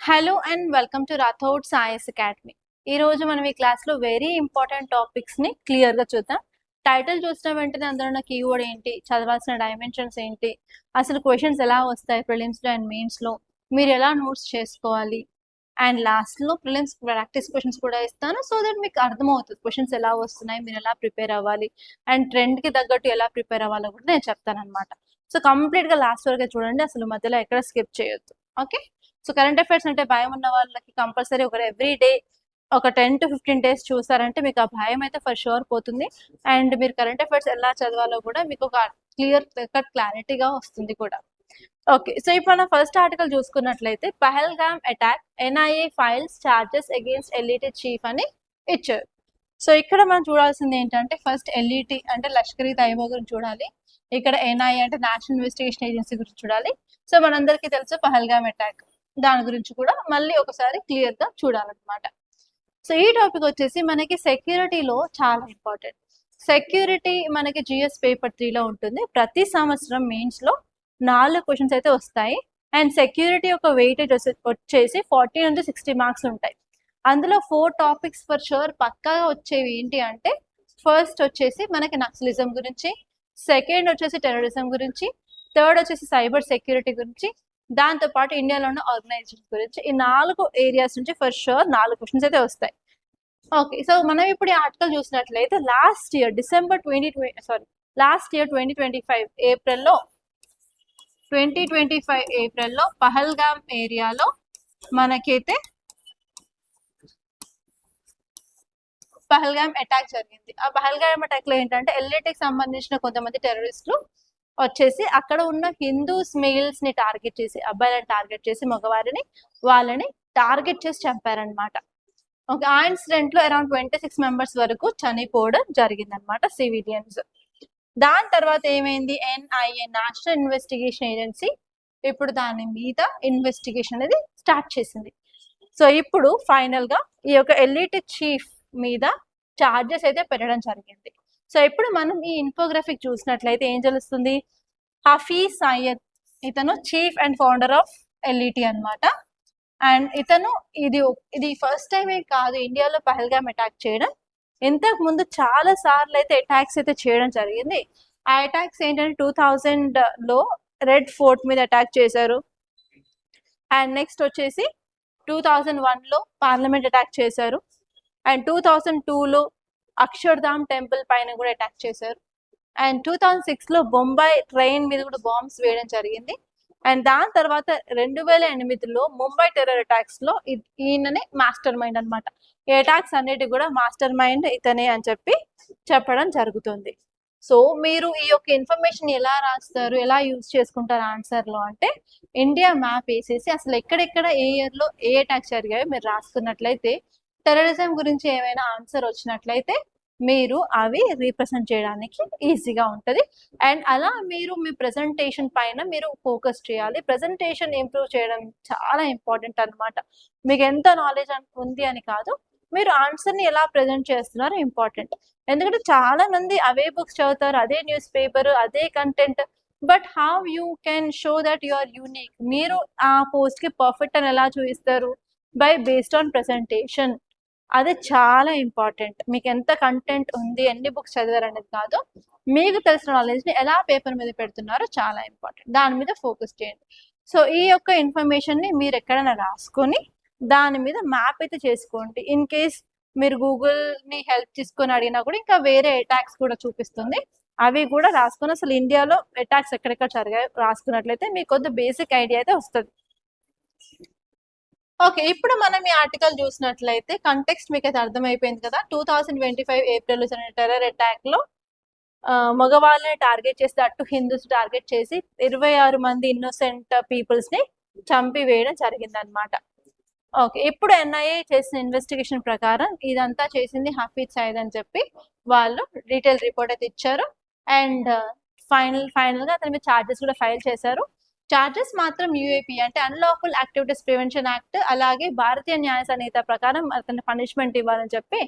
Hello and welcome to Rathod science academy. ఈ రోజు మనం ఈ క్లాస్లో వెరీ ఇంపార్టెంట్ టాపిక్స్ని క్లియర్గా చూద్దాం. టైటిల్ చూసిన వెంటనే అందులో ఉన్న కీవర్డ్ ఏంటి, చదవాల్సిన డైమెన్షన్స్ ఏంటి, అసలు క్వశ్చన్స్ ఎలా వస్తాయి ప్రిలిమ్స్లో అండ్ మెయిన్స్లో, మీరు ఎలా నోట్స్ చేసుకోవాలి, అండ్ లాస్ట్లో ప్రిలిమ్స్ ప్రాక్టీస్ క్వశ్చన్స్ కూడా ఇస్తాను. సో దట్ మీకు అర్థమవుతుంది క్వశ్చన్స్ ఎలా వస్తున్నాయి, మీరు ఎలా ప్రిపేర్ అవ్వాలి, అండ్ ట్రెండ్కి తగ్గట్టు ఎలా ప్రిపేర్ అవ్వాలో కూడా నేను చెప్తాను అనమాట. సో కంప్లీట్గా లాస్ట్ వరకే చూడండి, అసలు మధ్యలో ఎక్కడ స్కిప్ చేయొద్దు. ఓకే. సో కరెంట్ అఫైర్స్ అంటే భయం ఉన్న వాళ్ళకి కంపల్సరీ ఒక ఎవ్రీ డే ఒక 10 to 15 డేస్ చూసారంటే మీకు ఆ భయం అయితే ఫర్ షూర్ పోతుంది. అండ్ మీరు కరెంట్ అఫైర్స్ ఎలా చదవాలో కూడా మీకు ఒక క్లారిటీగా వస్తుంది కూడా. ఓకే. సో ఇప్పుడు మనం ఫస్ట్ ఆర్టికల్ చూసుకున్నట్లయితే Pahalgam attack, NIA files charges against LET chief అని ఇచ్చారు. సో ఇక్కడ మనం చూడాల్సింది ఏంటంటే ఫస్ట్ ఎల్ఈటీ అంటే లష్కర్-ఈ తైబా గురించి చూడాలి, ఇక్కడ ఎన్ఐఏ అంటే నేషనల్ ఇన్వెస్టిగేషన్ ఏజెన్సీ గురించి చూడాలి. సో మనందరికీ తెలుసు పహల్గామ్ అటాక్, దాని గురించి కూడా మళ్ళీ ఒకసారి క్లియర్గా చూడాలన్నమాట. సో ఈ టాపిక్ వచ్చేసి మనకి సెక్యూరిటీలో చాలా ఇంపార్టెంట్. సెక్యూరిటీ మనకి జిఎస్ పేపర్ 3లో ఉంటుంది. ప్రతి సంవత్సరం మెయిన్స్లో 4 క్వశ్చన్స్ అయితే వస్తాయి. అండ్ సెక్యూరిటీ ఒక వెయిటేజ్ వచ్చేసి 40 నుంచి 60 మార్క్స్ ఉంటాయి. అందులో 4 టాపిక్స్ ఫర్ షూర్ పక్కాగా వచ్చేవి ఏంటి అంటే, ఫస్ట్ వచ్చేసి మనకి నక్సలిజం గురించి, సెకండ్ వచ్చేసి టెర్రరిజం గురించి, థర్డ్ వచ్చేసి సైబర్ సెక్యూరిటీ గురించి, దాంతోపాటు ఇండియాలో ఉన్న ఆర్గనైజేషన్ గురించి. ఈ 4 ఏరియాస్ నుంచి ఫర్ షూర్ 4 క్వశ్చన్స్ అయితే వస్తాయి. ఓకే. సో మనం ఇప్పుడు ఈ ఆర్టికల్ చూసినట్లయితే లాస్ట్ ఇయర్ 2025 ఏప్రిల్లో పహల్గామ్ ఏరియాలో మనకైతే పహల్గామ్ అటాక్ జరిగింది. ఆ పహల్గామ్ అటాక్ లో ఏంటంటే ఎల్ఈటీకి సంబంధించిన కొంతమంది టెర్రరిస్టులు వచ్చేసి అక్కడ ఉన్న హిందూస్ మెయిల్స్ ని టార్గెట్ చేసి, అబ్బాయిలను టార్గెట్ చేసి, మగవారిని వాళ్ళని టార్గెట్ చేసి చంపారనమాట. ఓకే. ఆ ఇన్సిడెంట్ లో అరౌండ్ 26 మెంబర్స్ వరకు చనిపోవడం జరిగిందనమాట, సివిలియన్స్. దాని తర్వాత ఏమైంది, ఎన్ఐఏ నేషనల్ ఇన్వెస్టిగేషన్ ఏజెన్సీ ఇప్పుడు దాని మీద ఇన్వెస్టిగేషన్ అనేది స్టార్ట్ చేసింది. సో ఇప్పుడు ఫైనల్ గా ఈ యొక్క ఎల్ఈటీ చీఫ్ మీద చార్జెస్ అయితే పెట్టడం జరిగింది. సో ఇప్పుడు మనం ఈ ఇన్ఫోగ్రాఫిక్ చూసినట్లయితే ఏం తెలుస్తుంది, హఫీజ్ సయ్యద్ ఇతను chief and founder of LET అనమాట. అండ్ ఇతను ఇది ఫస్ట్ టైమే కాదు ఇండియాలో పహల్గామ్ అటాక్ చేయడం. ఇంతకు ముందు చాలా సార్లు అయితే అటాక్స్ అయితే చేయడం జరిగింది. ఆ అటాక్స్ ఏంటంటే 2000లో రెడ్ ఫోర్ట్ మీద అటాక్ చేశారు. అండ్ నెక్స్ట్ వచ్చేసి 2001లో పార్లమెంట్ అటాక్ చేశారు. అండ్ 2002లో అక్షర్ధామ్ టెంపుల్ పైన కూడా అటాక్ చేశారు. అండ్ 2006లో బొంబాయి ట్రైన్ మీద కూడా బాంబ్స్ వేయడం జరిగింది. అండ్ దాని తర్వాత 2008లో ముంబై టెర్రర్ అటాక్స్ లో ఈయననే మాస్టర్ మైండ్ అనమాట. ఈ అటాక్స్ అన్నిటి కూడా మాస్టర్ మైండ్ ఇతనే అని చెప్పడం జరుగుతుంది. సో మీరు ఈ యొక్క ఇన్ఫర్మేషన్ ఎలా రాస్తారు, ఎలా యూజ్ చేసుకుంటారు ఆన్సర్లో అంటే, ఇండియా మ్యాప్ వేసేసి అసలు ఎక్కడెక్కడ ఏ ఇయర్లో ఏ అటాక్స్ జరిగాయో మీరు రాసుకున్నట్లయితే, టెర్రరిజం గురించి ఏమైనా ఆన్సర్ వచ్చినట్లయితే మీరు అవి రీప్రజెంట్ చేయడానికి ఈజీగా ఉంటుంది. అండ్ అలా మీరు మీ ప్రెజెంటేషన్ పైన మీరు ఫోకస్ చేయాలి. ప్రెజెంటేషన్ ఇంప్రూవ్ చేయడం చాలా ఇంపార్టెంట్ అనమాట. మీకు ఎంత నాలెడ్జ్ ఉంది అని కాదు, మీరు ఆన్సర్ని ఎలా ప్రజెంట్ చేస్తున్నారో ఇంపార్టెంట్. ఎందుకంటే చాలా మంది అవే బుక్స్ చదువుతారు, అదే న్యూస్ పేపర్, అదే content, but how you can show that you are unique, మీరు ఆ పోస్ట్కి పర్ఫెక్ట్ అని ఎలా చూపిస్తారు, బేస్డ్ ఆన్ ప్రెజెంటేషన్. అది చాలా ఇంపార్టెంట్. మీకు ఎంత కంటెంట్ ఉంది, ఎన్ని బుక్స్ చదివారు అనేది కాదు, మీకు తెలిసిన నాలెడ్జ్ని ఎలా పేపర్ మీద పెడుతున్నారో చాలా ఇంపార్టెంట్. దాని మీద ఫోకస్ చేయండి. సో ఈ యొక్క ఇన్ఫర్మేషన్ని మీరు ఎక్కడైనా రాసుకొని దాని మీద మ్యాప్ అయితే చేసుకోండి. ఇన్ కేస్ మీరు గూగుల్ని హెల్ప్ తీసుకొని అడిగినా కూడా ఇంకా వేరే అటాక్స్ కూడా చూపిస్తుంది, అవి కూడా రాసుకొని అసలు ఇండియాలో అటాక్స్ ఎక్కడెక్కడ జరిగాయో రాసుకున్నట్లయితే మీకు కొంత బేసిక్ ఐడియా అయితే వస్తుంది. ఓకే. ఇప్పుడు మనం ఈ ఆర్టికల్ చూసినట్లయితే కంటెక్స్ట్ మీకు అయితే అర్థమైపోయింది కదా. 2025 ఏప్రిల్లో జరిగిన టెర్రర్ అటాక్ లో మగవాళ్ళని టార్గెట్ చేసి, అటు హిందూస్ టార్గెట్ చేసి 26 మంది ఇన్నోసెంట్ పీపుల్స్ ని చంపివేయడం జరిగిందనమాట. ఓకే. ఇప్పుడు ఎన్ఐఏ చేసిన ఇన్వెస్టిగేషన్ ప్రకారం ఇదంతా చేసింది హఫీజ్ సయ్యద్ అని చెప్పి వాళ్ళు డీటెయిల్ రిపోర్ట్ అయితే ఇచ్చారు. అండ్ ఫైనల్ గా అతని మీద చార్జెస్ కూడా ఫైల్ చేశారు. చార్జెస్ మాత్రం యూఏపీ అంటే అన్లాఫుల్ యాక్టివిటీస్ ప్రివెన్షన్ యాక్ట్, అలాగే భారతీయ న్యాయ సంహిత ప్రకారం అతని పనిష్మెంట్ ఇవ్వాలని చెప్పి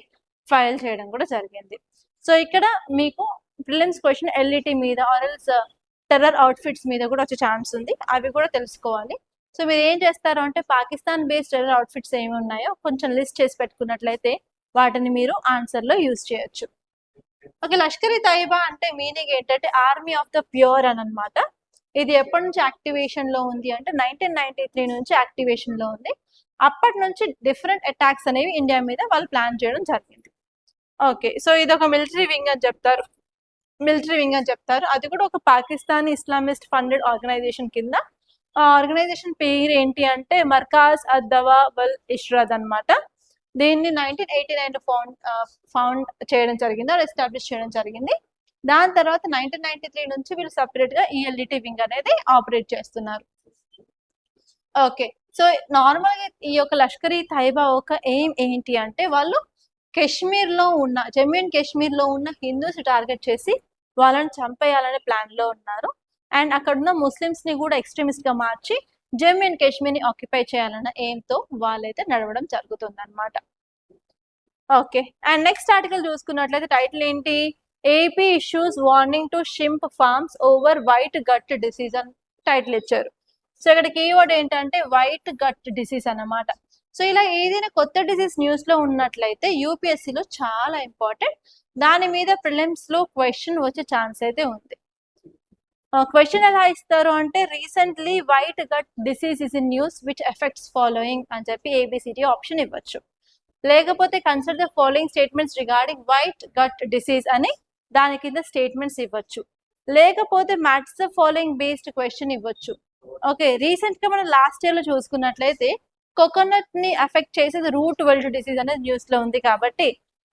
ఫైల్ చేయడం కూడా జరిగింది. సో ఇక్కడ మీకు ప్రిలిమ్స్ క్వశ్చన్ ఎల్ఈటీ మీద ఆర్ఎల్స్ టెర్రర్ అవుట్ఫిట్స్ మీద కూడా వచ్చే ఛాన్స్ ఉంది, అవి కూడా తెలుసుకోవాలి. సో మీరు ఏం చేస్తారు అంటే పాకిస్తాన్ బేస్డ్ టెర్రర్ అవుట్ఫిట్స్ ఏమి ఉన్నాయో కొంచెం లిస్ట్ చేసి పెట్టుకున్నట్లయితే వాటిని మీరు ఆన్సర్ లో యూజ్ చేయొచ్చు. ఓకే, లష్కర్ ఇ తైబా అంటే మీనింగ్ ఏంటంటే ఆర్మీ ఆఫ్ ద ప్యూర్ అని అనమాట. ఇది ఎప్పటి నుంచి యాక్టివేషన్ లో ఉంది అంటే 1993 నుంచి యాక్టివేషన్ లో ఉంది. అప్పటి నుంచి డిఫరెంట్ అటాక్స్ అనేవి ఇండియా మీద వాళ్ళు ప్లాన్ చేయడం జరిగింది. ఓకే, సో ఇది ఒక మిలిటరీ వింగ్ అని చెప్తారు. అది కూడా ఒక పాకిస్తానీ ఇస్లామిస్ట్ ఫండెడ్ ఆర్గనైజేషన్ కింద. ఆ ఆర్గనైజేషన్ పేరు ఏంటి అంటే మర్కాజ్ అద్దవా వల్ ఇష్రద్ అనమాట. దీన్ని 1989 ఫౌండ్ చేయడం జరిగింది, ఎస్టాబ్లిష్ చేయడం జరిగింది. దాని తర్వాత 1993 నుంచి వీళ్ళు సపరేట్ గా ఈఎల్డిటి వింగ్ అనేది ఆపరేట్ చేస్తున్నారు. ఓకే, సో నార్మల్ గా ఈ యొక్క లష్కర్ ఇ తైబా ఒక ఎయిమ్ ఏంటి అంటే వాళ్ళు కాశ్మీర్ లో ఉన్న జమ్మూ అండ్ కాశ్మీర్ లో ఉన్న హిందూస్ టార్గెట్ చేసి వాళ్ళని చంపేయాలనే ప్లాన్ లో ఉన్నారు. అండ్ అక్కడ ఉన్న ముస్లిమ్స్ ని కూడా ఎక్స్ట్రీమిస్ట్ గా మార్చి జమ్మూ అండ్ కాశ్మీర్ ని ఆక్యుపై చేయాలన్న ఎయిమ్ తో వాళ్ళైతే నడవడం జరుగుతుంది అనమాట. ఓకే, అండ్ నెక్స్ట్ ఆర్టికల్ చూసుకున్నట్లయితే టైటిల్ ఏంటి, AP issues warning to shrimp farms over white gut disease అని టైటిల్ ఇచ్చారు. సో ఇక్కడ కీవర్డ్ ఏంటంటే వైట్ గట్ డిసీజ్ అన్నమాట. సో ఇలా ఏదైనా కొత్త డిసీజ్ న్యూస్ లో ఉన్నట్లయితే యూపీఎస్సీలో చాలా ఇంపార్టెంట్. దాని మీద ప్రిలిమ్స్ లో క్వశ్చన్ వచ్చే ఛాన్స్ అయితే ఉంది. క్వశ్చన్ ఎలా ఇస్తారు అంటే recently white gut disease is in news which effects following అని చెప్పి ఏబిసిడి ఆప్షన్ ఇవ్వచ్చు. లేకపోతే consider the following statements regarding white gut disease అని దాని కింద స్టేట్మెంట్స్ ఇవ్వచ్చు. లేకపోతే match the following based question ఇవ్వచ్చు. ఓకే, రీసెంట్ గా మనం లాస్ట్ ఇయర్ లో చూసుకున్నట్లయితే కోకోనట్ ని ఎఫెక్ట్ చేసేది రూట్ వెల్ట్ డిసీజ్ అనేది న్యూస్ లో ఉంది కాబట్టి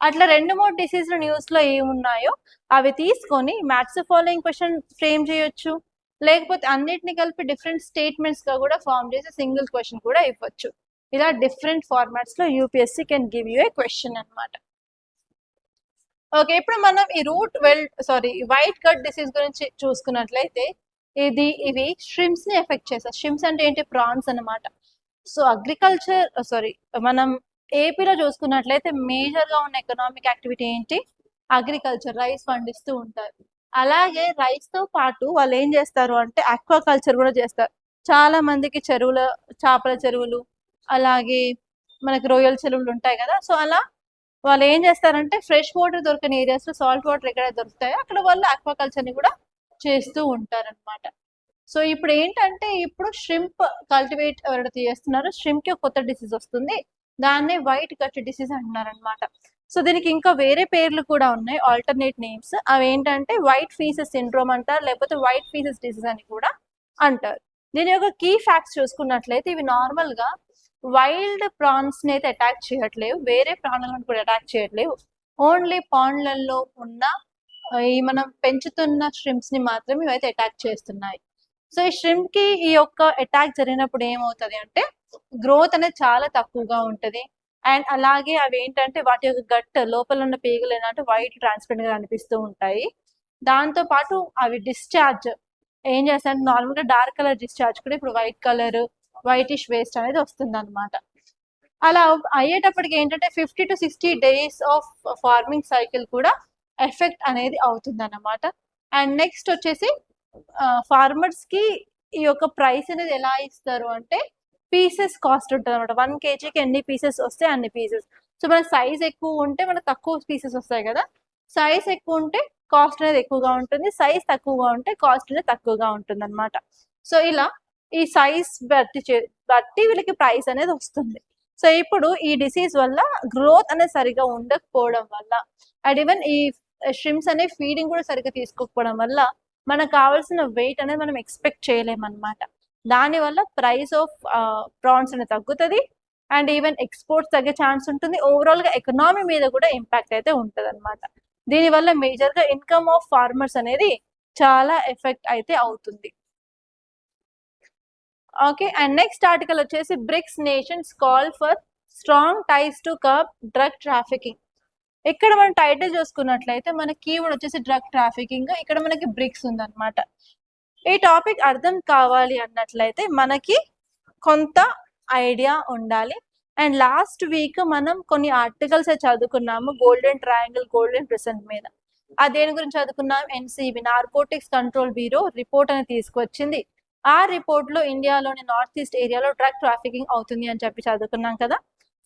అట్లా 2-3 డిసీజ్లు న్యూస్ లో ఏమున్నాయో అవి తీసుకొని match the following question frame చేయొచ్చు. లేకపోతే అన్నిటిని కలిపి డిఫరెంట్ స్టేట్మెంట్స్ గా కూడా ఫామ్ చేసి సింగిల్ క్వశ్చన్ కూడా ఇవ్వచ్చు. ఇలా డిఫరెంట్ ఫార్మాట్స్ లో UPSC can give you A question అనమాట. ఓకే, ఇప్పుడు మనం ఈ వైట్ గట్ డిసీజ్ గురించి చూసుకున్నట్లయితే ఇవి షిమ్స్ ని ఎఫెక్ట్ చేస్తాయి. షిమ్స్ అంటే ఏంటి, ప్రాన్స్ అన్నమాట. సో మనం ఏపీలో చూసుకున్నట్లయితే మేజర్ గా ఉన్న ఎకనామిక్ యాక్టివిటీ ఏంటి, అగ్రికల్చర్, రైస్ పండిస్తూ ఉంటారు. అలాగే రైస్ తో పాటు వాళ్ళు ఏం చేస్తారు అంటే ఆక్వాకల్చర్ కూడా చేస్తారు. చాలా మందికి చేపల చెరువులు, అలాగే మనకి రొయ్యల చెరువులు ఉంటాయి కదా. సో అలా వాళ్ళు ఏం చేస్తారంటే ఫ్రెష్ వాటర్ దొరికిన ఏరియాస్ లో సాల్ట్ వాటర్ ఎక్కడ దొరుకుతాయో అక్కడ వాళ్ళు ఆక్వాకల్చర్ ని కూడా చేస్తూ ఉంటారనమాట. సో ఇప్పుడు ఏంటంటే ష్రింప్ కల్టివేట్ ఎవరైతే చేస్తున్నారో ష్రింప్ కి కొత్త డిసీజ్ వస్తుంది, దాన్నే వైట్ గట్ డిసీజ్ అంటున్నారు అనమాట. సో దీనికి ఇంకా వేరే పేర్లు కూడా ఉన్నాయి, ఆల్టర్నేట్ నేమ్స్. అవి ఏంటంటే వైట్ ఫీసెస్ సిండ్రోమ్ అంటారు, లేకపోతే వైట్ ఫీసెస్ డిసీజ్ అని కూడా అంటారు. దీని యొక్క కీ ఫ్యాక్ట్స్ చూసుకున్నట్లయితే ఇవి నార్మల్ గా వైల్డ్ ప్రాన్స్ ని అయితే అటాక్ చేయట్లేవు, వేరే ప్రాణులను కూడా అటాక్ చేయట్లేవు. ఓన్లీ పాండ్లలో ఉన్న ఈ మనం పెంచుతున్న ష్రింప్స్ ని మాత్రమే ఇవైతే అటాక్ చేస్తున్నాయి. సో ఈ ష్రింప్ కి ఈ యొక్క అటాక్ జరిగినప్పుడు ఏమవుతుంది అంటే గ్రోత్ అనేది చాలా తక్కువగా ఉంటది. అండ్ అలాగే అవి ఏంటంటే వాటి యొక్క గట్ లోపల ఉన్న పేగులు ఏంటంటే వైట్ ట్రాన్స్పరెంట్ గా కనిపిస్తూ ఉంటాయి. దాంతో పాటు అవి డిశ్చార్జ్ ఏం చేస్తాయంటే నార్మల్ గా డార్క్ కలర్ డిశ్చార్జ్ కూడా ఇప్పుడు వైట్ కలర్ వైటిష్ వేస్ట్ అనేది వస్తుంది అనమాట. అలా అయ్యేటప్పటికి ఏంటంటే 50 to 60 days of farming cycle కూడా ఎఫెక్ట్ అనేది అవుతుంది అన్నమాట. అండ్ నెక్స్ట్ వచ్చేసి ఫార్మర్స్ కి ఈ యొక్క ప్రైస్ అనేది ఎలా ఇస్తారు అంటే పీసెస్ కాస్ట్ ఉంటుంది అనమాట. 1 kgకి ఎన్ని పీసెస్ వస్తే అన్ని పీసెస్. సో మన సైజ్ ఎక్కువ ఉంటే మనకు తక్కువ పీసెస్ వస్తాయి కదా, సైజ్ ఎక్కువ ఉంటే కాస్ట్ అనేది ఎక్కువగా ఉంటుంది, సైజ్ తక్కువగా ఉంటే కాస్ట్ అనేది తక్కువగా ఉంటుంది అనమాట. సో ఇలా ఈ సైజ్ బట్టి వీళ్ళకి ప్రైస్ అనేది వస్తుంది. సో ఇప్పుడు ఈ డిసీజ్ వల్ల గ్రోత్ అనేది సరిగా ఉండకపోవడం వల్ల అండ్ ఈవెన్ ఈ ష్రింప్స్ అనే ఫీడింగ్ కూడా సరిగ్గా తీసుకోకపోవడం వల్ల మనకు కావాల్సిన వెయిట్ అనేది మనం ఎక్స్పెక్ట్ చేయలేమన్నమాట. దానివల్ల ప్రైస్ ఆఫ్ ప్రాన్స్ అనేది తగ్గుతుంది అండ్ ఈవెన్ ఎక్స్పోర్ట్స్ తగ్గే ఛాన్స్ ఉంటుంది. ఓవరాల్ గా ఎకనామీ మీద కూడా ఇంపాక్ట్ అయితే ఉంటుంది అనమాట. దీనివల్ల మేజర్ గా ఇన్కమ్ ఆఫ్ ఫార్మర్స్ అనేది చాలా ఎఫెక్ట్ అయితే అవుతుంది. ఓకే, అండ్ నెక్స్ట్ ఆర్టికల్ వచ్చేసి BRICS nations call for strong ties to curb drug trafficking. ఇక్కడ మనం టైటిల్ చూసుకున్నట్లయితే మన కీవర్డ్ వచ్చేసి డ్రగ్ ట్రాఫికింగ్, ఇక్కడ మనకి బ్రిక్స్ ఉందన్నమాట. ఈ టాపిక్ అర్థం కావాలి అన్నట్లయితే మనకి కొంత ఐడియా ఉండాలి. అండ్ లాస్ట్ వీక్ మనం కొన్ని ఆర్టికల్స్ చదువుకున్నాము గోల్డెన్ ట్రయాంగిల్, గోల్డెన్ ప్రెసెంట్ మీద. దేని గురించి చదువుకున్నాం, NCB narcotics control bureau report అని తీసుకొచ్చింది. ఆ రిపోర్ట్ లో ఇండియాలోని నార్త్ ఈస్ట్ ఏరియాలో డ్రగ్ ట్రాఫికింగ్ అవుతుంది అని చెప్పి చదువుకున్నాం కదా.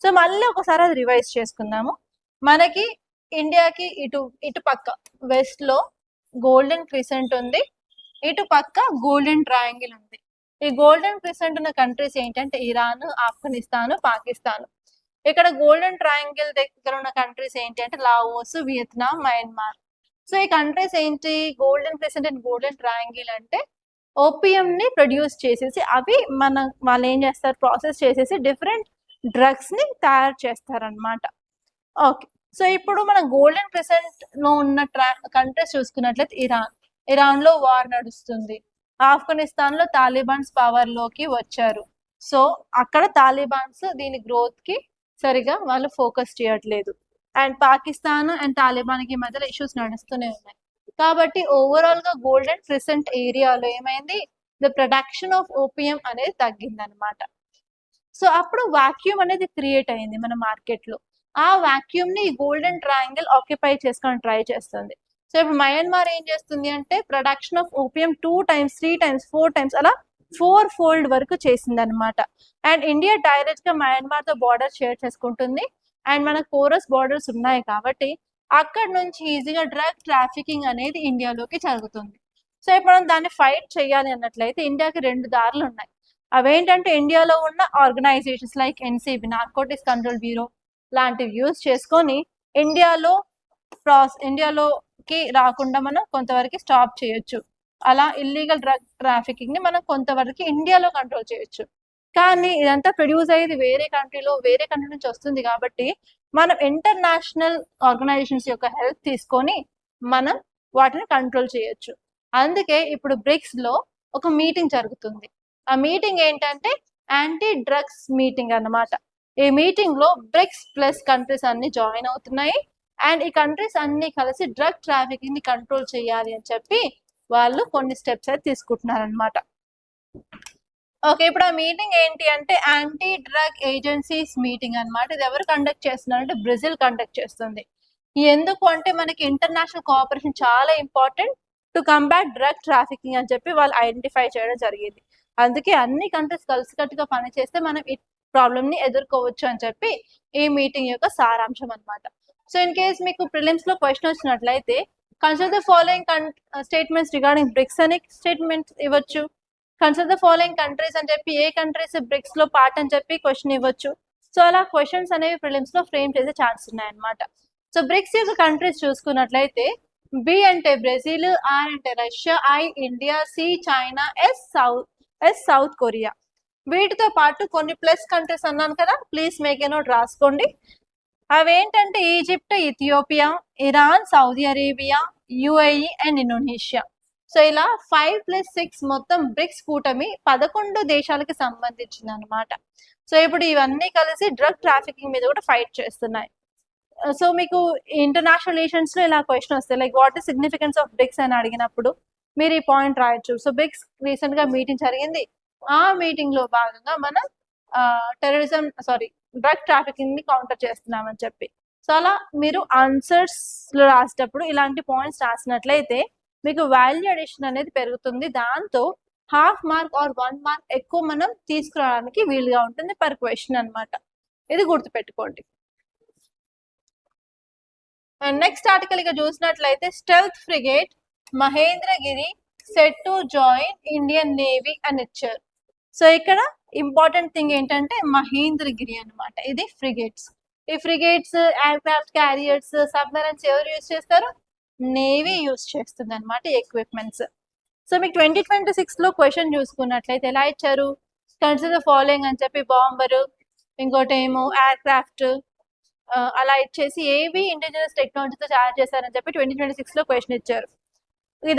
సో మళ్ళీ ఒకసారి అది రివైజ్ చేసుకుందాము. మనకి ఇండియాకి ఇటు పక్క వెస్ట్ లో గోల్డెన్ క్రిసెంట్ ఉంది, ఇటు పక్క గోల్డెన్ ట్రయాంగిల్ ఉంది. ఈ గోల్డెన్ క్రిసెంట్ ఉన్న కంట్రీస్ ఏంటంటే ఇరాన్, ఆఫ్ఘనిస్తాన్, పాకిస్తాన్. ఇక్కడ గోల్డెన్ ట్రయాంగిల్ దగ్గర ఉన్న కంట్రీస్ ఏంటి అంటే లావోస్, వియత్నాం, మయన్మార్. సో ఈ కంట్రీస్ ఏంటి, golden crescent and golden triangle అంటే ఓపియం ని ప్రొడ్యూస్ చేసేసి అవి వాళ్ళు ఏం చేస్తారు, ప్రాసెస్ చేసేసి డిఫరెంట్ డ్రగ్స్ ని తయారు చేస్తారనమాట. ఓకే, సో ఇప్పుడు మనం గోల్డెన్ క్రిసెంట్ లో ఉన్న కంట్రీస్ చూసుకున్నట్లయితే ఇరాన్ లో వార్ నడుస్తుంది. ఆఫ్ఘనిస్తాన్ లో తాలిబాన్స్ పవర్ లోకి వచ్చారు. సో అక్కడ తాలిబాన్స్ దీని గ్రోత్ కి సరిగా వాళ్ళు ఫోకస్ చేయట్లేదు. అండ్ పాకిస్తాన్ అండ్ తాలిబాన్ కి మధ్యలో ఇష్యూస్ నడుస్తూనే ఉన్నాయి. కాబట్టి ఓవరాల్ గా గోల్డెన్ క్రిసెంట్ ఏరియాలో ఏమైంది, ద ప్రొడక్షన్ ఆఫ్ ఓపియం అనేది తగ్గింది అనమాట. సో అప్పుడు వాక్యూమ్ అనేది క్రియేట్ అయింది మన మార్కెట్ లో. ఆ వాక్యూమ్ ని గోల్డెన్ ట్రయాంగిల్ ఆక్యుపై చేసుకొని ట్రై చేస్తుంది. సో ఇప్పుడు మయన్మార్ ఏం చేస్తుంది అంటే production of opium 2 times 3 times 4 times అలా 4 fold వరకు చేసింది అనమాట. అండ్ ఇండియా డైరెక్ట్ గా మయన్మార్ తో బార్డర్ షేర్ చేసుకుంటుంది. అండ్ మనకు పోరస్ బార్డర్స్ ఉన్నాయి కాబట్టి అక్కడ నుంచి ఈజీగా డ్రగ్ ట్రాఫికింగ్ అనేది ఇండియాలోకి జరుగుతుంది. సో ఇప్పుడు మనం దాన్ని ఫైట్ చేయాలి అన్నట్లయితే ఇండియాకి 2 దారులు ఉన్నాయి. అవేంటంటే ఇండియాలో ఉన్న organisations like NCB, narcotics control bureau లాంటివి యూజ్ చేసుకొని ఇండియాలోకి రాకుండా మనం కొంతవరకు స్టాప్ చేయొచ్చు. అలా ఇల్లీగల్ డ్రగ్ ట్రాఫికింగ్ ని మనం కొంతవరకు ఇండియాలో కంట్రోల్ చేయొచ్చు. కానీ ఇదంతా ప్రొడ్యూస్ అయ్యేది వేరే కంట్రీ నుంచి వస్తుంది కాబట్టి మనం ఇంటర్నేషనల్ ఆర్గనైజేషన్స్ యొక్క హెల్ప్ తీసుకొని మనం వాటిని కంట్రోల్ చేయొచ్చు. అందుకే ఇప్పుడు బ్రిక్స్ లో ఒక మీటింగ్ జరుగుతుంది. ఆ మీటింగ్ ఏంటంటే యాంటీ డ్రగ్స్ మీటింగ్ అన్నమాట. ఈ మీటింగ్ లో బ్రిక్స్ ప్లస్ కంట్రీస్ అన్ని జాయిన్ అవుతున్నాయి. అండ్ ఈ కంట్రీస్ అన్ని కలిసి డ్రగ్ ట్రాఫికింగ్ ని కంట్రోల్ చేయాలి అని చెప్పి వాళ్ళు కొన్ని స్టెప్స్ అయితే తీసుకుంటున్నారు అనమాట. ఓకే, ఇప్పుడు ఆ మీటింగ్ ఏంటి అంటే యాంటీ డ్రగ్ ఏజెన్సీస్ మీటింగ్ అన్నమాట. ఇది ఎవరు కండక్ట్ చేస్తున్నారు అంటే బ్రెజిల్ కండక్ట్ చేస్తుంది. ఎందుకు అంటే మనకి ఇంటర్నేషనల్ కోఆపరేషన్ చాలా important to combat drug trafficking అని చెప్పి వాళ్ళు ఐడెంటిఫై చేయడం జరిగింది. అందుకే అన్ని కంట్రీస్ కలిసికట్టుగా పనిచేస్తే మనం ఈ ప్రాబ్లమ్ ని ఎదుర్కోవచ్చు అని చెప్పి ఈ మీటింగ్ యొక్క సారాంశం అన్నమాట. సో ఇన్ కేస్ మీకు ప్రిలిమ్స్ లో క్వశ్చన్ వచ్చినట్లయితే consider the following statements regarding BRICS అనే స్టేట్మెంట్స్ ఇవ్వచ్చు. కన్సిడర్ ద ఫాలోయింగ్ కంట్రీస్ అని చెప్పి ఏ కంట్రీస్ బ్రిక్స్ లో పార్ట్ అని చెప్పి క్వశ్చన్ ఇవ్వచ్చు. సో అలా క్వశ్చన్స్ అనేవి ప్రిలిమ్స్ లో ఫ్రేమ్ చేసే ఛాన్స్ ఉన్నాయన్నమాట. సో బ్రిక్స్ యొక్క కంట్రీస్ చూసుకున్నట్లయితే బి అంటే బ్రెజిల్, ఆర్ అంటే Russia, I India, C China, S South Korea. వీటితో పాటు కొన్ని ప్లస్ కంట్రీస్ అన్నాను కదా, ప్లీజ్ మేక్ ఏ నోట్ రాసుకోండి. అవేంటంటే Egypt, Ethiopia, Iran, Saudi Arabia, UAE and Indonesia. So ఇలా 5+6 మొత్తం బ్రిక్స్ కూటమి 11 దేశాలకి సంబంధించింది అనమాట. సో ఇప్పుడు ఇవన్నీ కలిసి డ్రగ్ ట్రాఫికింగ్ మీద కూడా ఫైట్ చేస్తున్నాయి. సో మీకు ఇంటర్నేషనల్ రిలేషన్స్ లో ఇలా క్వశ్చన్ వస్తాయి, like what is significance of BRICS అని అడిగినప్పుడు మీరు ఈ పాయింట్ రాయొచ్చు. సో బ్రిక్స్ రీసెంట్ గా మీటింగ్ జరిగింది. ఆ మీటింగ్ లో భాగంగా మనం డ్రగ్ ట్రాఫికింగ్ ని కౌంటర్ చేస్తున్నామని చెప్పి. సో అలా మీరు ఆన్సర్స్ లో రాసేటప్పుడు ఇలాంటి పాయింట్స్ రాసినట్లయితే మీకు వాల్యూ అడిషన్ అనేది పెరుగుతుంది. దాంతో ½ మార్క్ ఆర్ 1 మార్క్ ఎక్కువ మనం తీసుకురావడానికి వీలుగా ఉంటుంది పర్ క్వశ్చన్ అన్నమాట. ఇది గుర్తుపెట్టుకోండి. అండ్ నెక్స్ట్ ఆర్టికల్ ఇక చూసినట్లయితే stealth frigate Mahendragiri set to join Indian navy అని ఇచ్చారు. సో ఇక్కడ ఇంపార్టెంట్ థింగ్ ఏంటంటే మహేంద్రగిరి అన్నమాట. ఇది ఫ్రిగేట్స్. ఈ ఫ్రిగేట్స్, ఎయిర్క్రాఫ్ట్ క్యారియర్స్, సబ్మెరైన్స్ ఎవరు యూజ్ చేస్తారు? నేవీ యూజ్ చేస్తుంది అనమాట ఎక్విప్మెంట్స్. సో మీకు 2026 లో క్వశ్చన్ చూసుకున్నట్లయితే ఎలా ఇచ్చారు, కన్సిడర్ ఫాలోయింగ్ అని చెప్పి బాంబరు, ఇంకోటి ఏమో ఎయిర్క్రాఫ్ట్ అలా ఇచ్చేసి ఏవి ఇండిజినస్ టెక్నాలజీతో తయారు చేశారని చెప్పి 2026 లో క్వశ్చన్ ఇచ్చారు.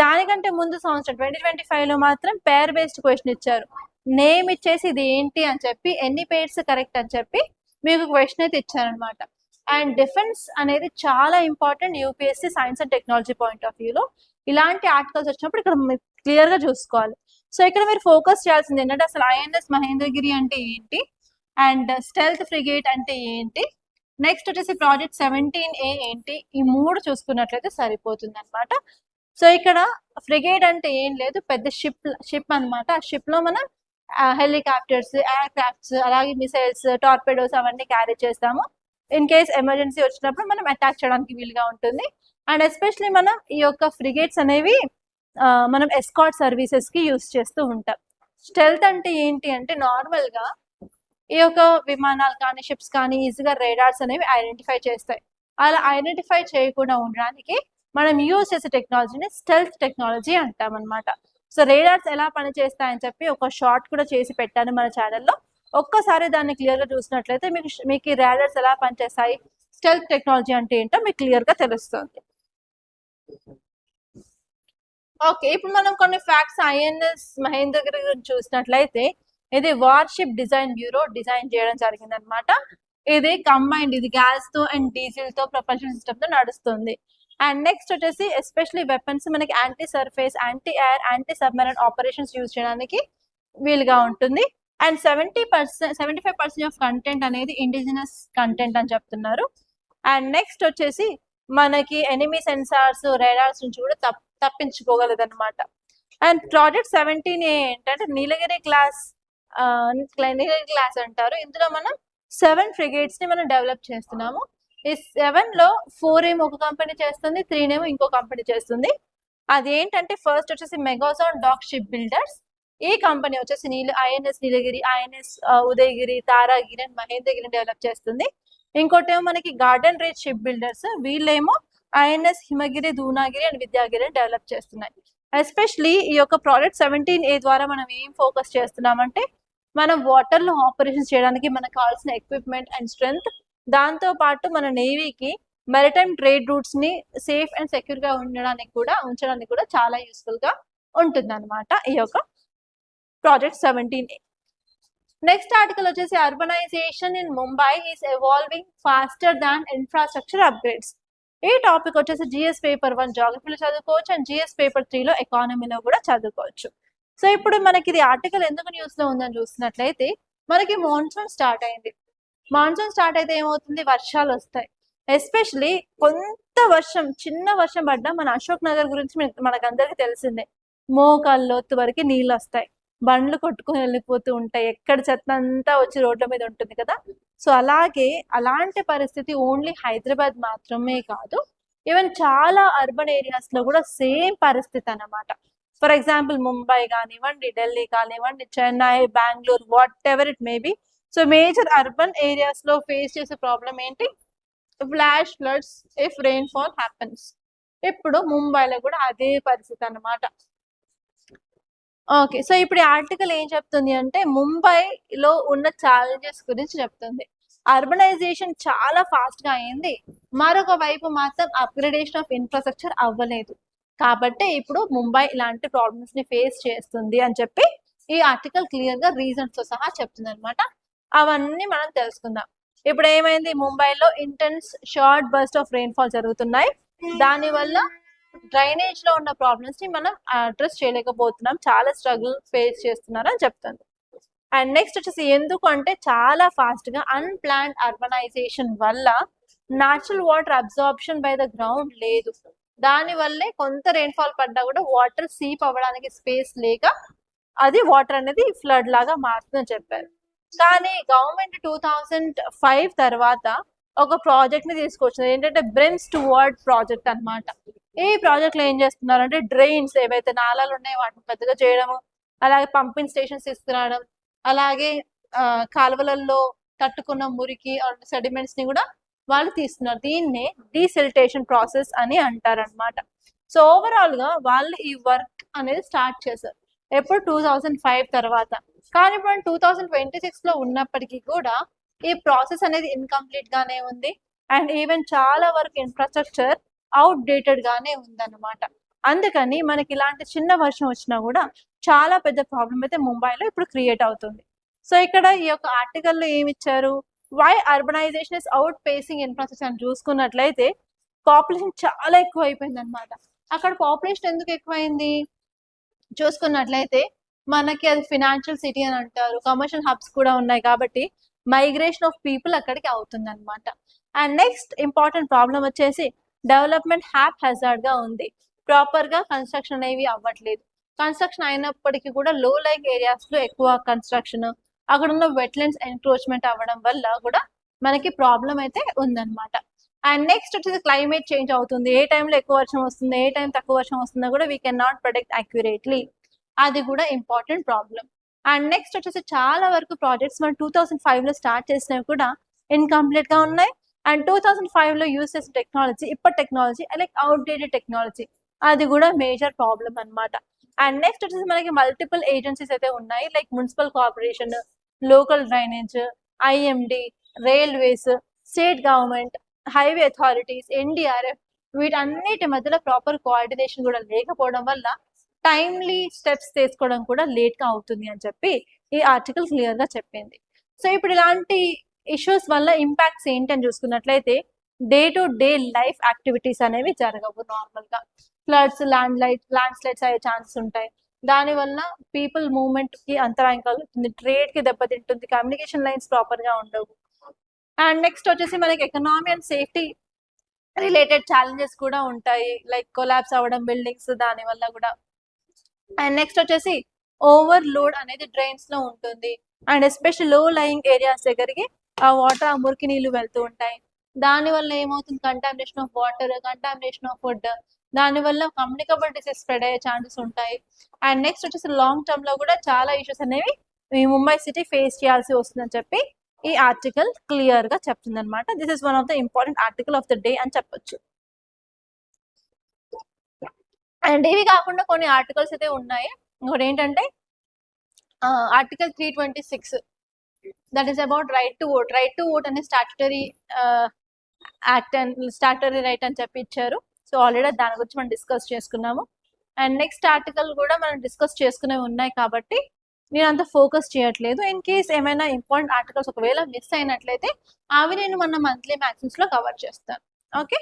దానికంటే ముందు సంవత్సరం 2025 లో మాత్రం పేర్ బేస్డ్ క్వశ్చన్ ఇచ్చారు. నేమ్ ఇచ్చేసి ఇది ఏంటి అని చెప్పి ఎన్ని పేర్స్ కరెక్ట్ అని చెప్పి మీకు క్వశ్చన్ అయితే ఇచ్చారనమాట. అండ్ డిఫెన్స్ అనేది చాలా important UPSC science and technology point of వ్యూలో. ఇలాంటి ఆర్టికల్స్ వచ్చినప్పుడు ఇక్కడ క్లియర్ గా చూసుకోవాలి. సో ఇక్కడ మీరు ఫోకస్ చేయాల్సింది ఏంటంటే అసలు ఐఎన్ఎస్ మహేంద్రగిరి అంటే ఏంటి, అండ్ స్టెల్త్ ఫ్రిగేట్ అంటే ఏంటి, నెక్స్ట్ వచ్చేసి ప్రాజెక్ట్ 17A ఏంటి, ఈ 3 చూసుకున్నట్లయితే సరిపోతుంది అనమాట. సో ఇక్కడ ఫ్రిగేట్ అంటే ఏం లేదు, పెద్ద షిప్ అన్నమాట. ఆ షిప్ లో మనం హెలికాప్టర్స్, ఎయిర్ క్రాఫ్ట్స్, అలాగే మిసైల్స్, టార్పెడోస్ అవన్నీ క్యారీ చేస్తాము. ఇన్ కేస్ ఎమర్జెన్సీ వచ్చినప్పుడు మనం అటాక్ చేయడానికి వీలుగా ఉంటుంది. అండ్ ఎస్పెషలీ మనం ఈ యొక్క ఫ్రిగేట్స్ అనేవి మనం ఎస్కాట్ సర్వీసెస్ కి యూస్ చేస్తూ ఉంటాం. స్టెల్త్ అంటే ఏంటి అంటే నార్మల్ గా ఈ యొక్క విమానాలు కానీ షిప్స్ కానీ ఈజీగా రేడార్స్ అనేవి ఐడెంటిఫై చేస్తాయి. అలా ఐడెంటిఫై చేయకుండా ఉండడానికి మనం యూజ్ చేసే టెక్నాలజీని స్టెల్త్ టెక్నాలజీ అంటాం అనమాట. సో రేడార్స్ ఎలా పనిచేస్తాయని చెప్పి ఒక షార్ట్ కూడా చేసి పెట్టాను మన ఛానల్లో. ఒక్కసారి దాన్ని క్లియర్ గా చూసినట్లయితే మీకు ఈ రేడార్స్ ఎలా పనిచేస్తాయి, స్టెల్త్ టెక్నాలజీ అంటే ఏంటో మీకు క్లియర్ గా తెలుస్తుంది. ఓకే, ఇప్పుడు మనం కొన్ని ఫ్యాక్ట్స్ ఐఎన్ఎస్ మహేంద్రగిరి గురించి చూసినట్లయితే ఇది వార్షిప్ డిజైన్ బ్యూరో డిజైన్ చేయడం జరిగింది అనమాట. ఇది కంబైన్డ్, ఇది గ్యాస్ తో అండ్ డీజిల్ తో ప్రొపల్షన్ సిస్టమ్ తో నడుస్తుంది. అండ్ నెక్స్ట్ వచ్చేసి ఎస్పెషలీ వెపన్స్ మనకి anti surface, anti air, anti submarine operations use చేయడానికి వీలుగా ఉంటుంది. అండ్ 75% ఆఫ్ కంటెంట్ అనేది ఇండిజినస్ కంటెంట్ అని చెప్తున్నారు. అండ్ నెక్స్ట్ వచ్చేసి మనకి ఎనిమీ సెన్సార్స్, రేడార్స్ నుంచి కూడా తప్పించుకోగలదు అనమాట. అండ్ ప్రాజెక్ట్ 17A ఏంటంటే నీలగిరి క్లాస్ అంటారు. ఇందులో మనం 7 ఫ్రిగేట్స్ ని మనం డెవలప్ చేస్తున్నాము. ఈ 7 లో 4 ఏమో ఒక కంపెనీ చేస్తుంది, 3 ఏమో ఇంకో కంపెనీ చేస్తుంది. అదేంటంటే ఫస్ట్ వచ్చేసి మెగాజాన్ డాక్ షిప్ బిల్డర్స్. ఈ కంపెనీ వచ్చేసి INS Nilgiri, INS Udayagiri, Taragiri and Mahendragiri develop చేస్తుంది. ఇంకోటేమో మనకి గార్డెన్ రీచ్ షిప్ బిల్డర్స్, వీళ్ళేమో INS Himagiri, Dunagiri and Vidyagiri develop చేస్తున్నాయి. ఎస్పెషలీ ఈ యొక్క ప్రాజెక్ట్ 17A ద్వారా మనం ఏం ఫోకస్ చేస్తున్నామంటే మనం వాటర్ లో ఆపరేషన్స్ చేయడానికి మనకు కావాల్సిన ఎక్విప్మెంట్ అండ్ స్ట్రెంగ్త్, దాంతో పాటు మన నేవీకి మెరిటైమ్ ట్రేడ్ రూట్స్ ని సేఫ్ అండ్ సెక్యూర్ గా ఉంచడానికి కూడా చాలా యూస్ఫుల్ గా ఉంటుంది అనమాట ఈ యొక్క ప్రాజెక్ట్ 17A. నెక్స్ట్ ఆర్టికల్ వచ్చేసి urbanisation in Mumbai is evolving faster than infrastructure upgrades. ఈ టాపిక్ వచ్చేసి జిఎస్ పేపర్ 1 జాగ్రఫీలో చదువుకోవచ్చు అండ్ జిఎస్ పేపర్ 3లో ఎకానమీలో కూడా చదువుకోవచ్చు. సో ఇప్పుడు మనకి ఇది ఆర్టికల్ ఎందుకు న్యూస్ లో ఉందని చూసినట్లయితే మనకి మాన్సూన్ స్టార్ట్ అయింది. మాన్సూన్ స్టార్ట్ అయితే ఏమవుతుంది, వర్షాలు వస్తాయి. ఎస్పెషలీ కొంత వర్షం, చిన్న వర్షం పడ్డా మన అశోక్ నగర్ గురించి మనకందరికి తెలిసిందే, మోకాళ్ళలోతు వరకు నీళ్ళు వస్తాయి, బండ్లు కొట్టుకుని వెళ్ళిపోతూ ఉంటాయి, ఎక్కడ చెత్త అంతా వచ్చి రోడ్ల మీద ఉంటుంది కదా. సో అలాంటి పరిస్థితి ఓన్లీ హైదరాబాద్ మాత్రమే కాదు, ఈవెన్ చాలా అర్బన్ ఏరియాస్ లో కూడా సేమ్ పరిస్థితి అన్నమాట. ఫర్ ఎగ్జాంపుల్ ముంబై కానివ్వండి, ఢిల్లీ కానివ్వండి, Chennai, Bengaluru, what ever it maybe. So major urban areas లో ఫేస్ చేసే ప్రాబ్లం ఏంటి, flash floods if rainfall happens. ఇప్పుడు ముంబైలో కూడా అదే పరిస్థితి అన్నమాట. ఓకే, సో ఇప్పుడు ఈ ఆర్టికల్ ఏం చెప్తుంది అంటే ముంబైలో ఉన్న ఛాలెంజెస్ గురించి చెప్తుంది. అర్బనైజేషన్ చాలా ఫాస్ట్ గా అయింది, మరొక వైపు మాత్రం అప్గ్రేడేషన్ ఆఫ్ ఇన్ఫ్రాస్ట్రక్చర్ అవ్వలేదు. కాబట్టి ఇప్పుడు ముంబై ఇలాంటి ప్రాబ్లమ్స్ ని ఫేస్ చేస్తుంది అని చెప్పి ఈ ఆర్టికల్ క్లియర్ గా రీజన్స్ తో సహా చెప్తుంది అనమాట. అవన్నీ మనం తెలుసుకుందాం. ఇప్పుడు ఏమైంది, ముంబైలో intense short burst of rainfall జరుగుతున్నాయి. దానివల్ల డ్రైనేజ్ లో ఉన్న ప్రాబ్లమ్స్ ని మనం అడ్రస్ చేయలేకపోతున్నాం, చాలా స్ట్రగుల్ ఫేస్ చేస్తున్నారు అని చెప్తుంది. అండ్ నెక్స్ట్ వచ్చేసి ఎందుకు అంటే చాలా ఫాస్ట్ గా అన్ప్లాన్డ్ అర్బనైజేషన్ వల్ల natural water absorption by the ground లేదు. దాని వల్లే కొంత రెయిన్ఫాల్ పడ్డా కూడా వాటర్ సీప్ అవ్వడానికి స్పేస్ లేక అది వాటర్ అనేది ఫ్లడ్ లాగా మారుతుందని చెప్పారు. కానీ గవర్నమెంట్ 2005 తర్వాత ఒక ప్రాజెక్ట్ ని తీసుకొచ్చింది, ఏంటంటే బ్రిమ్స్ టు వర్డ్ ప్రాజెక్ట్ అన్నమాట. ఈ ప్రాజెక్ట్ లో ఏం చేస్తున్నారంటే డ్రైన్స్ ఏవైతే నాలాలు ఉన్నాయో వాటిని పెద్దగా చేయడము, అలాగే పంపింగ్ స్టేషన్స్ తీసుకురావడం, అలాగే కాలువలలో తట్టుకున్న మురికి సెడిమెంట్స్ ని కూడా వాళ్ళు తీస్తున్నారు. దీన్నే డీసిల్టేషన్ ప్రాసెస్ అని అంటారనమాట. సో ఓవరాల్ గా వాళ్ళు ఈ వర్క్ అనేది స్టార్ట్ చేశారు ఎప్పుడు 2005 తర్వాత. కానీ ఇప్పుడు 2026 లో ఉన్నప్పటికీ కూడా ఈ ప్రాసెస్ అనేది ఇన్కంప్లీట్ గానే ఉంది. అండ్ ఈవెన్ చాలా వరకు ఇన్ఫ్రాస్ట్రక్చర్ అవుట్ డేటెడ్ గానే ఉందన్నమాట. అందుకని మనకి ఇలాంటి చిన్న వర్షం వచ్చినా కూడా చాలా పెద్ద ప్రాబ్లం అయితే ముంబైలో ఇప్పుడు క్రియేట్ అవుతుంది. సో ఇక్కడ ఈ యొక్క ఆర్టికల్లో ఏమి ఇచ్చారు, why urbanisation is outpacing infrastructure అని చూసుకున్నట్లయితే పాపులేషన్ చాలా ఎక్కువ అయిపోయింది అనమాట. అక్కడ పాపులేషన్ ఎందుకు ఎక్కువైంది చూసుకున్నట్లయితే మనకి అది ఫినాన్షియల్ సిటీ అని అంటారు, కమర్షియల్ హబ్స్ కూడా ఉన్నాయి కాబట్టి మైగ్రేషన్ ఆఫ్ పీపుల్ అక్కడికి అవుతుంది అనమాట. అండ్ నెక్స్ట్ ఇంపార్టెంట్ ప్రాబ్లం వచ్చేసి డెవలప్మెంట్ హ్యాప్ హెజార్డ్ గా ఉంది. ప్రాపర్ గా కన్స్ట్రక్షన్ అనేవి అవ్వట్లేదు. కన్స్ట్రక్షన్ అయినప్పటికీ కూడా లో లైంగ్ ఏరియాస్ లో ఎక్కువ కన్స్ట్రక్షన్, అక్కడ ఉన్న వెట్లెండ్స్ ఎన్క్రోచ్మెంట్ అవ్వడం వల్ల కూడా మనకి ప్రాబ్లం అయితే ఉందన్నమాట. అండ్ నెక్స్ట్ వచ్చేసి క్లైమేట్ చేంజ్ అవుతుంది. ఏ టైంలో ఎక్కువ వర్షం వస్తుంది, ఏ టైం తక్కువ వర్షం వస్తుందో కూడా we can not product accurately. అది కూడా ఇంపార్టెంట్ ప్రాబ్లం. అండ్ నెక్స్ట్ వచ్చేసి చాలా వరకు ప్రాజెక్ట్స్ మనం 2005 లో స్టార్ట్ చేసినవి కూడా ఇన్కంప్లీట్ గా ఉన్నాయి. అండ్ 2005 లో యూస్ చేసిన టెక్నాలజీ ఇప్పటి టెక్నాలజీ లైక్ అవుట్డేటెడ్ టెక్నాలజీ, అది కూడా మేజర్ ప్రాబ్లం అన్నమాట. అండ్ నెక్స్ట్ వచ్చేసి మనకి మల్టిపుల్ ఏజెన్సీస్ అయితే ఉన్నాయి, like municipal corporation, local drainage, IMD, railways, state government, highway authorities, NDRF, వీటన్నిటి మధ్యలో ప్రాపర్ కోఆర్డినేషన్ కూడా లేకపోవడం వల్ల టైమ్లీ స్టెప్స్ తీసుకోవడం కూడా లేట్ గా అవుతుంది అని చెప్పి ఈ ఆర్టికల్ క్లియర్ గా చెప్పింది. సో ఇప్పుడు ఇలాంటి ఇష్యూస్ వల్ల ఇంపాక్ట్స్ ఏంటని చూసుకున్నట్లయితే day to day life activities అనేవి జరగవు. నార్మల్ గా ఫ్లడ్స్, ల్యాండ్ స్లైడ్స్ అయ్యే ఛాన్సెస్ ఉంటాయి. దానివల్ల పీపుల్ మూవ్మెంట్ కి అంతరాయం కలుగుతుంది, ట్రేడ్ కి దెబ్బతింటుంది, కమ్యూనికేషన్ లైన్స్ ప్రాపర్ గా ఉండవు. అండ్ నెక్స్ట్ వచ్చేసి మనకి economy and safety related challenges కూడా ఉంటాయి, లైక్ కొలాప్స్ అవ్వడం బిల్డింగ్స్, దాని వల్ల కూడా. అండ్ నెక్స్ట్ వచ్చేసి ఓవర్ లోడ్ అనేది డ్రైన్స్ లో ఉంటుంది. And especial low lying areas దగ్గరికి ఆ వాటర్, ఆ మురికి నీళ్లు వెళ్తూ ఉంటాయి. దాని వల్ల ఏమవుతుంది, contamination of water, contamination of food, దాని వల్ల కమ్యూనికబుల్ డిసీజ్ స్ప్రెడ్ అయ్యే ఛాన్సెస్ ఉంటాయి. అండ్ నెక్స్ట్ వచ్చేసి లాంగ్ టర్మ్ లో కూడా చాలా ఇష్యూస్ అనేవి ఈ ముంబై సిటీ ఫేస్ చేయాల్సి వస్తుందని చెప్పి ఈ ఆర్టికల్ క్లియర్ గా చెప్తుంది అనమాట. This is one of the important article of the day అని చెప్పొచ్చు. అండ్ ఇవి కాకుండా కొన్ని ఆర్టికల్స్ అయితే ఉన్నాయి. ఇంకోటి ఏంటంటే article 326, that is about right to vote. Right to vote అనే statutory act and statutory right అని చెప్పి ఇచ్చారు. సో ఆల్రెడీ దాని గురించి మనం డిస్కస్ చేసుకున్నాము. అండ్ నెక్స్ట్ ఆర్టికల్ కూడా మనం డిస్కస్ చేసుకునేవి ఉన్నాయి కాబట్టి నేను అంత ఫోకస్ చేయట్లేదు. ఇన్ కేస్ ఏమైనా ఇంపార్టెంట్ ఆర్టికల్స్ ఒకవేళ మిస్ అయినట్లయితే అవి నేను మన మంత్లీ మ్యాగజైన్స్ లో కవర్ చేస్తాను. ఓకే,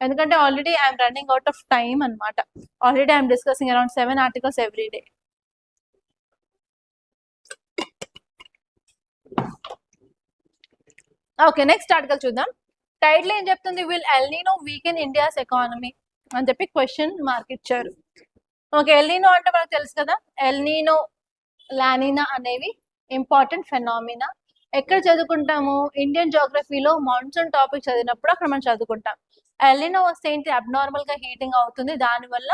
ఎందుకంటే already I'm running out of time అనమాట. Already I'm discussing around 7 articles every day. Okay, next article చూద్దాం. టైటిల్ ఏం చెప్తుంది, will El Nino weaken India's economy అని చెప్పి క్వశ్చన్ మార్క్ ఇచ్చారు. ఓకే, ఎల్ నీనో అంటే మనకు తెలుసు కదా, ఎల్ నీనో, లానినా అనేవి ఇంపార్టెంట్ ఫెనామినా. ఎక్కడ చదువుకుంటాము, ఇండియన్ జోగ్రఫీలో మాన్సూన్ టాపిక్ చదివినప్పుడు అక్కడ మనం చదువుకుంటాం. ఎల్ నీనో వస్తే ఏంటి, అబ్నార్మల్ గా హీటింగ్ అవుతుంది, దానివల్ల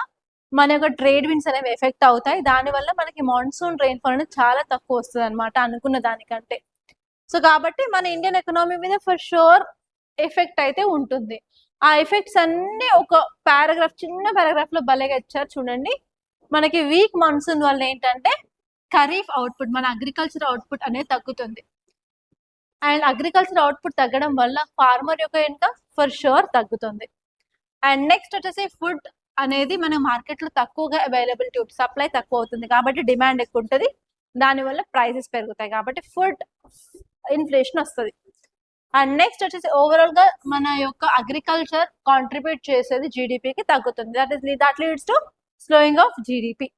మన యొక్క ట్రేడ్ విండ్స్ అనేవి ఎఫెక్ట్ అవుతాయి. దానివల్ల మనకి మాన్సూన్ రెయిన్ఫాల్ అనేది చాలా తక్కువ వస్తుంది అనమాట అనుకున్న దానికంటే. సో కాబట్టి మన ఇండియన్ ఎకనామీ మీద ఫర్ షూర్ ఎఫెక్ట్ అయితే ఉంటుంది. ఆ ఎఫెక్ట్స్ అన్ని ఒక పారాగ్రాఫ్, చిన్న పారాగ్రాఫ్ లో భలేగా ఇచ్చారు చూడండి. మనకి వీక్ మాన్సూన్ వల్ల ఏంటంటే ఖరీఫ్ అవుట్పుట్, మన అగ్రికల్చర్ అవుట్పుట్ అనేది తగ్గుతుంది. అండ్ అగ్రికల్చర్ అవుట్పుట్ తగ్గడం వల్ల ఫార్మర్ యొక్క ఇన్కమ్ ఫర్ షూర్ తగ్గుతుంది. అండ్ నెక్స్ట్ వచ్చేసి ఫుడ్ అనేది మన మార్కెట్ లో తక్కువగా అవైలబిలిటీ, సప్లై తక్కువ అవుతుంది కాబట్టి డిమాండ్ ఎక్కువ ఉంటుంది, దానివల్ల ప్రైసెస్ పెరుగుతాయి కాబట్టి ఫుడ్ ఇన్ఫ్లేషన్ వస్తుంది. అండ్ నెక్స్ట్ వచ్చేసి ఓవరాల్ గా మన యొక్క అగ్రికల్చర్ కాంట్రిబ్యూట్ చేసేది జీడిపికి తగ్గుతుంది, that leads to slowing of GDP.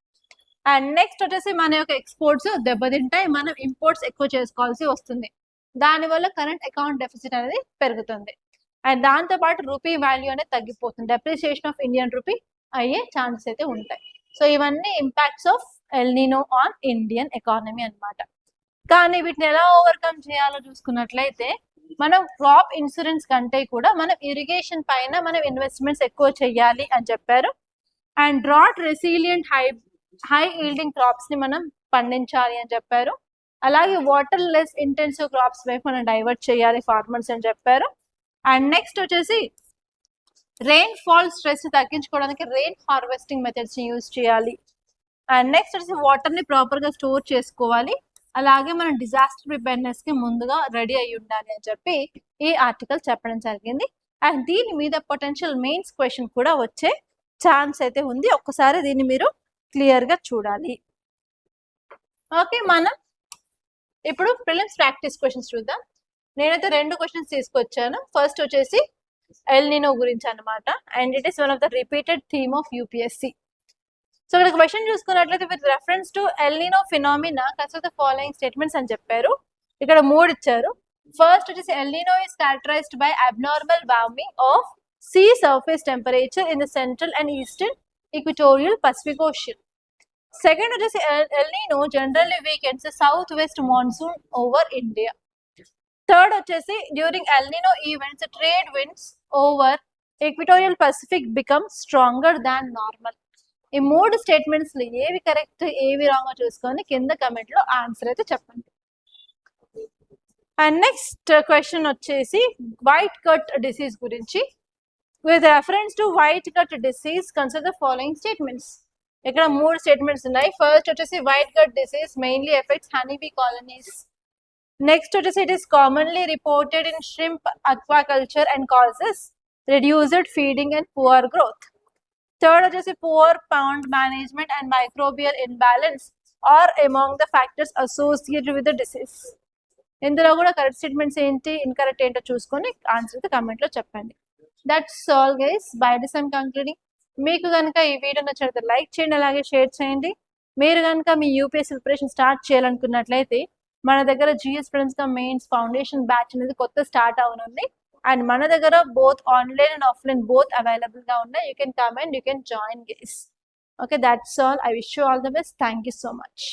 And next వచ్చేసి మన యొక్క ఎక్స్పోర్ట్స్ దెబ్బతింటాయి, మనం ఇంపోర్ట్స్ ఎక్కువ చేసుకోవాల్సి వస్తుంది, దానివల్ల కరెంట్ అకౌంట్ డెఫిసిట్ అనేది పెరుగుతుంది. అండ్ దాంతో పాటు రూపీ వాల్యూ అనేది తగ్గిపోతుంది, డెప్రిసియేషన్ ఆఫ్ ఇండియన్ రూపీ అయ్యే ఛాన్సెస్ అయితే ఉంటాయి. సో ఇవన్నీ impacts of L నీనో on Indian economy అన్నమాట. కానీ వీటిని ఎలా ఓవర్కమ్ చేయాలో చూసుకున్నట్లయితే మనం క్రాప్ ఇన్సూరెన్స్ కంటే కూడా మనం ఇరిగేషన్ పైన మనం ఇన్వెస్ట్మెంట్స్ ఎక్కువ చేయాలి అని చెప్పారు. And drought resilient high yielding crops ని మనం పండించాలి అని చెప్పారు. అలాగే వాటర్ లెస్ ఇంటెన్సివ్ క్రాప్స్ వైపు మనం డైవర్ట్ చేయాలి ఫార్మర్స్ అని చెప్పారు. అండ్ నెక్స్ట్ వచ్చేసి రెయిన్ ఫాల్ స్ట్రెస్ తగ్గించుకోవడానికి రెయిన్ హార్వెస్టింగ్ మెథడ్స్ ని యూజ్ చేయాలి. అండ్ నెక్స్ట్ వచ్చేసి వాటర్ ని ప్రాపర్ గా స్టోర్ చేసుకోవాలి, అలాగే మనం డిజాస్టర్ ప్రిపేర్నెస్ కి ముందుగా రెడీ అయి ఉండాలి అని చెప్పి ఈ ఆర్టికల్ చెప్పడం జరిగింది. అండ్ దీని మీద పొటెన్షియల్ మెయిన్స్ క్వశ్చన్ కూడా వచ్చే ఛాన్స్ అయితే ఉంది, ఒక్కసారి దీన్ని మీరు క్లియర్ గా చూడాలి. ఓకే, మనం ఇప్పుడు ప్రిలిమ్స్ ప్రాక్టీస్ క్వశ్చన్స్ చూద్దాం. నేనైతే 2 క్వశ్చన్స్ తీసుకొచ్చాను. ఫస్ట్ వచ్చేసి ఎల్ నీనో గురించి అనమాట, and it is one of the repeated theme of UPSC. So ఇక్కడ క్వశ్చన్ చూసుకున్నట్లయితే with reference to El Nino phenomena consider the following statements అని చెప్పారు. ఇక్కడ 3 ఇచ్చారు. ఫస్ట్ వచ్చేసి El Nino is characterized by abnormal warming of sea surface temperature in the central and eastern equatorial Pacific Ocean. Second వచ్చేసి El Nino generally weakens south west monsoon over India. Third వచ్చేసి during El Nino events trade winds over equatorial Pacific become stronger than normal. ఈ మూడు statements లో ఏవి correct ఏవి wrong చూసుకొని కింద comment లో ఆన్సర్ అయితే చెప్పండి. అండ్ నెక్స్ట్ క్వశ్చన్ వచ్చేసి వైట్ కట్ డిసీజ్ గురించి. With reference to white cut disease consider the following statements. ఇక్కడ మూడు స్టేట్మెంట్స్ ఉన్నాయి. ఫస్ట్ వచ్చేసి white cut disease mainly affects honeybee colonies. Next వచ్చేసి it is commonly reported in shrimp aquaculture and causes reduced feeding and poor growth. Third వచ్చేసి poor pond management and microbial imbalance are among the factors associated with the disease. ఇందులో కూడా correct statements ఏంటి incorrect ఏంటో చూసుకొని answer అయితే comment లో చెప్పండి. That's all guys. By this I'm concluding. మీకు కనుక ఈ వీడియో నచ్చినట్లయితే లైక్ చేయండి, అలాగే షేర్ చేయండి. మీరు కనుక మీ యూపీఎస్సీ ప్రిపరేషన్ స్టార్ట్ చేయాలనుకున్నట్లయితే మన దగ్గర జిఎస్ స్టూడెంట్స్ గా మెయిన్స్ ఫౌండేషన్ బ్యాచ్ అనేది కొత్త స్టార్ట్ అవనుంది. అండ్ మన దగ్గర both online and offline both available గా ఉన్నాయి. You can come and you can join guys. Okay, that's all. I wish you all the best. Thank you so much.